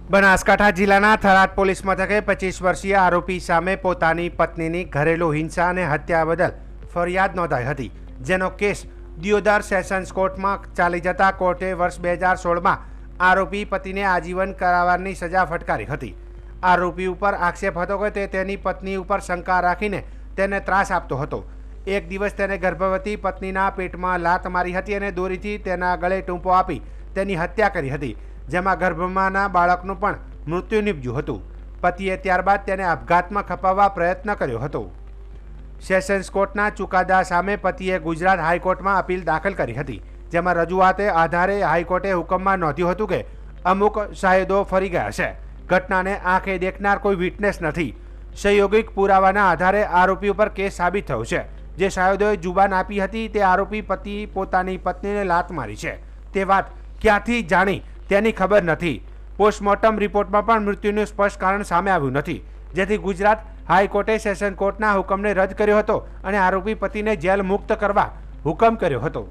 બનાસકાંઠા જિલ્લાના થરાદ પોલીસ મથકે 25 વર્ષીય આરોપી સામે પોતાની પત્નીની ઘરેલુ હિંસા અને હત્યા બદલ ફરિયાદ નોંધાઈ હતી, જેનો કેસ દિયોદર સેશન્સ કોર્ટમાં ચાલી જતા કોર્ટે વર્ષ 2016માં આરોપી પતિને આજીવન કારાવારની સજા ફટકારી હતી। આરોપી ઉપર આક્ષેપ હતો કે તે તેની પત્ની ઉપર શંકા રાખીને તેને ત્રાસ આપતો હતો। એક દિવસ તેને ગર્ભવતી પત્નીના પેટમાં લાત મારી હતી અને દોરીથી તેના ગળે ટૂંપો આપી તેની હત્યા કરી હતી, જેમાં ગર્ભમાંના બાળકનું પણ મૃત્યુ નીપજ્યું હતું। પતિએ ત્યારબાદ તેને આપઘાતમાં ખપાવવા પ્રયત્ન કર્યો હતો। સેશન્સ કોર્ટના ચુકાદા સામે પતિએ ગુજરાત હાઈકોર્ટમાં અપીલ દાખલ કરી હતી, જેમાં રજૂઆતે આધારે હાઈકોર્ટે હુકમમાં નોંધ્યું હતું કે અમુક શાહિદો ફરી ગયા છે। ઘટનાને આંખે દેખનાર કોઈ વિટનેસ નથી। સંયોગિક પુરાવાના આધારે આરોપી ઉપર કેસ સાબિત થયો છે। જે શાહિદોએ જુબાન આપી હતી તે આરોપી પતિ પોતાની પત્નીને લાત મારી છે તે વાત ક્યાંથી જાણી તેની ખબર નથી। પોસ્ટમોર્ટમ રિપોર્ટમાં પણ મૃત્યુનું સ્પષ્ટ કારણ સામે આવ્યું નથી, જેથી ગુજરાત હાઈકોર્ટે સેશન કોર્ટના હુકમને રદ કર્યો હતો અને આરોપી પતિને જેલ મુક્ત કરવા હુકમ કર્યો હતો।